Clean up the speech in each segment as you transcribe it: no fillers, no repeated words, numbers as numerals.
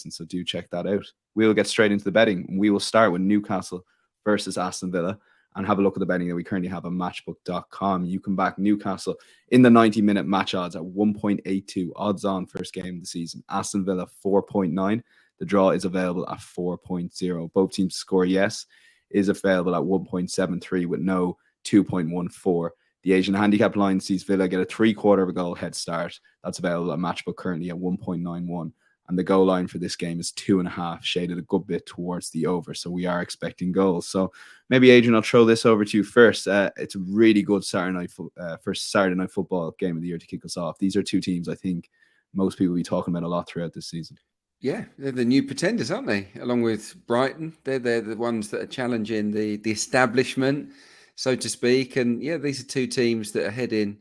so do check that out. We'll get straight into the betting. We will start with Newcastle versus Aston Villa and have a look at the betting that we currently have on matchbook.com. You can back Newcastle in the 90-minute match odds at 1.82, odds on first game of the season. Aston Villa 4.9. The draw is available at 4.0. Both teams score yes is available at 1.73 with no 2.14. The Asian handicap line sees Villa get a 3/4 of a goal head start. That's available at Matchbook currently at 1.91. And the goal line for this game is 2.5, shaded a good bit towards the over. So we are expecting goals. So maybe, Adrian, I'll throw this over to you first. It's a really good first Saturday night football game of the year to kick us off. These are two teams I think most people will be talking about a lot throughout this season. Yeah, they're the new pretenders, aren't they? Along with Brighton. They're the ones that are challenging the establishment, so to speak. And yeah, these are two teams that are heading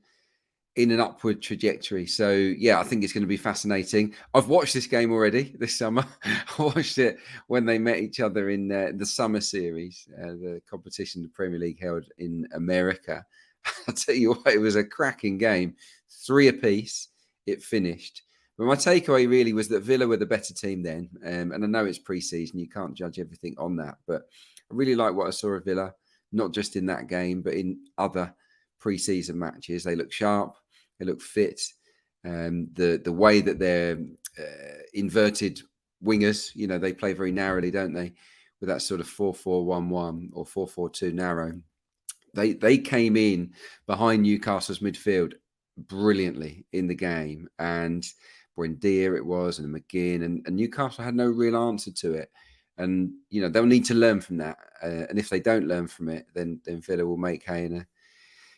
in an upward trajectory. So yeah, I think it's going to be fascinating. I've watched this game already this summer. I watched it when they met each other in the summer series, the competition the Premier League held in America. I'll tell you what, it was a cracking game. 3 apiece, it finished. But my takeaway really was that Villa were the better team then. And I know it's pre-season, you can't judge everything on that. But I really like what I saw of Villa, not just in that game, but in other pre-season matches. They look sharp, they look fit. The way that they're inverted wingers, you know, they play very narrowly, don't they? With that sort of 4-4-1-1 or 4-4-2 narrow. They came in behind Newcastle's midfield brilliantly in the game. And Buendia it was, and McGinn, and Newcastle had no real answer to it. And, you know, they'll need to learn from that. And if they don't learn from it, then Villa will make hay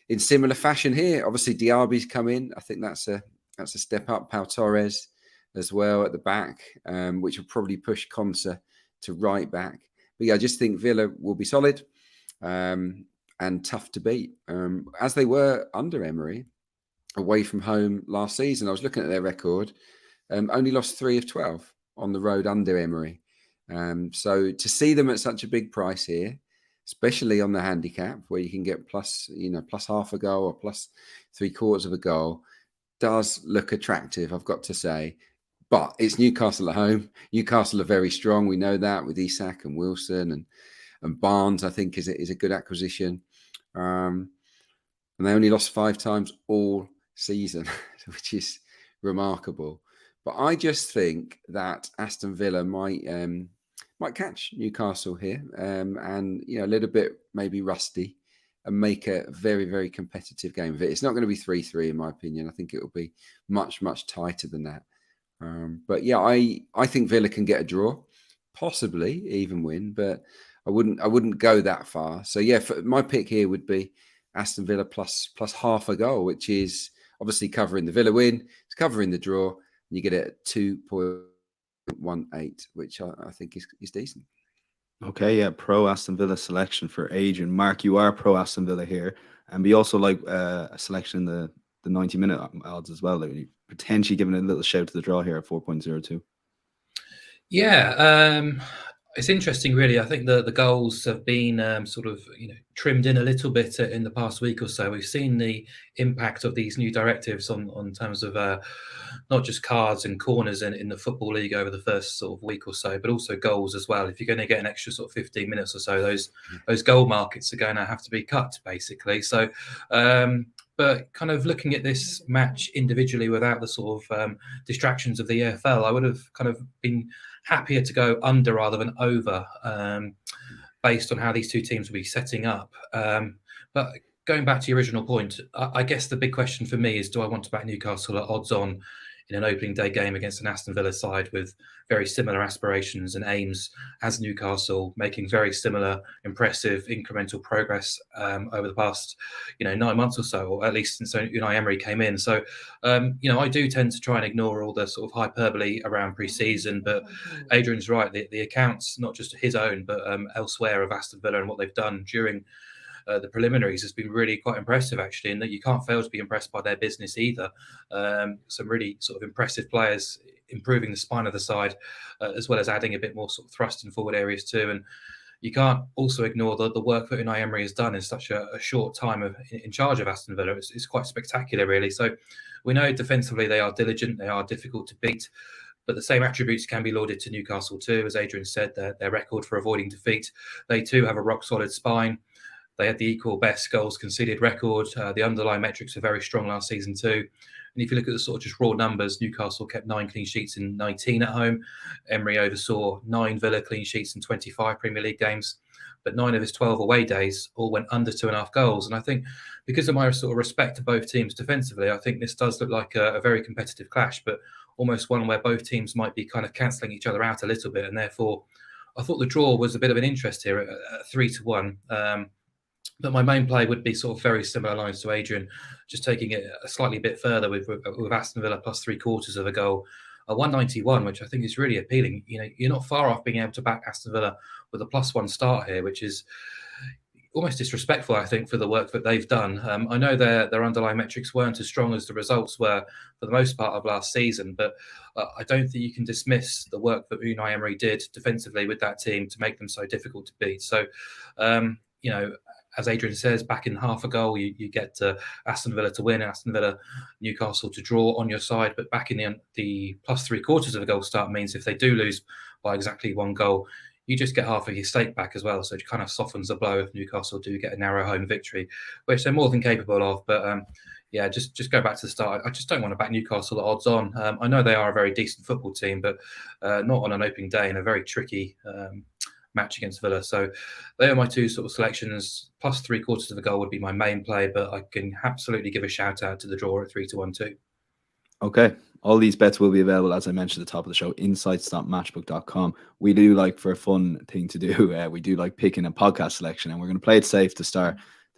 in similar fashion here. Obviously, Diaby's come in. I think that's a step up. Pau Torres as well at the back, which will probably push Konsa to right back. But yeah, I just think Villa will be solid and tough to beat, as they were under Emery away from home last season. I was looking at their record, only lost 3 of 12 on the road under Emery. So to see them at such a big price here, especially on the handicap where you can get plus half a goal or plus 3/4 of a goal, does look attractive, I've got to say. But it's Newcastle at home. Newcastle are very strong. We know that with Isak and Wilson and Barnes, I think is a good acquisition. And they only lost 5 times all season, which is remarkable. But I just think that Aston Villa might catch Newcastle here, and you know, a little bit maybe rusty, and make a very, very competitive game of it. It's not going to be 3-3 in my opinion. I think it will be much, much tighter than that. But yeah, I think Villa can get a draw, possibly even win, but I wouldn't go that far. So yeah, my pick here would be Aston Villa plus half a goal, which is obviously covering the Villa win, it's covering the draw, and you get it at 2.18, which I think is decent. Okay, yeah, pro Aston Villa selection for Adrian. Mark, you are pro Aston Villa here, and we also like a selection in the 90-minute odds as well. Like potentially giving a little shout to the draw here at 4.02. Yeah, it's interesting, really. I think the goals have been sort of trimmed in a little bit in the past week or so. We've seen the impact of these new directives on terms of not just cards and corners in the Football League over the first sort of week or so, but also goals as well. If you're going to get an extra sort of 15 minutes or so, those goal markets are going to have to be cut, basically. So, but kind of looking at this match individually without the sort of distractions of the EFL, I would have kind of been happier to go under rather than over, based on how these two teams will be setting up. But going back to your original point, I guess the big question for me is, do I want to back Newcastle at odds on in an opening day game against an Aston Villa side with very similar aspirations and aims as Newcastle, making very similar impressive incremental progress over the past 9 months or so, or at least since Unai Emery came in. So I do tend to try and ignore all the sort of hyperbole around pre-season, but Adrian's right, the accounts, not just his own but elsewhere, of Aston Villa and what they've done during the preliminaries has been really quite impressive, actually, and that you can't fail to be impressed by their business either. Some really sort of impressive players improving the spine of the side, as well as adding a bit more sort of thrust in forward areas too. And you can't also ignore the work that Unai Emery has done in such a short time in charge of Aston Villa. It's quite spectacular, really. So we know defensively they are diligent, they are difficult to beat. But the same attributes can be lauded to Newcastle too. As Adrian said, their record for avoiding defeat. They too have a rock-solid spine. They had the equal best goals conceded record. The underlying metrics are very strong last season too. And if you look at the sort of just raw numbers, Newcastle kept 9 clean sheets in 19 at home. Emery oversaw 9 Villa clean sheets in 25 Premier League games. But 9 of his 12 away days all went under 2.5 goals. And I think because of my sort of respect to both teams defensively, I think this does look like a very competitive clash, but almost one where both teams might be kind of cancelling each other out a little bit. And therefore, I thought the draw was a bit of an interest here at 3-1. But my main play would be sort of very similar lines to Adrian, just taking it a slightly bit further with Aston Villa plus 3/4 of a goal. A 191, which I think is really appealing. You know, you're not far off being able to back Aston Villa with a +1 start here, which is almost disrespectful, I think, for the work that they've done. I know their underlying metrics weren't as strong as the results were for the most part of last season, but I don't think you can dismiss the work that Unai Emery did defensively with that team to make them so difficult to beat. So, you know, as Adrian says, back in half a goal, you get Aston Villa to win, Aston Villa, Newcastle to draw on your side. But back in the plus 3/4 of a goal start means if they do lose by exactly 1 goal, you just get half of your stake back as well. So it kind of softens the blow if Newcastle do get a narrow home victory, which they're more than capable of. But yeah, just go back to the start. I just don't want to back Newcastle at odds on. I know they are a very decent football team, but not on an opening day in a very tricky match against Villa. So they are my two sort of selections. Plus 3/4 of a goal would be my main play, but I can absolutely give a shout out to the draw at 3-1 too. Okay. All these bets will be available, as I mentioned at the top of the show, insights.matchbook.com. We do like, for a fun thing to do, we do like picking a podcast selection, and we're going to play it safe to start.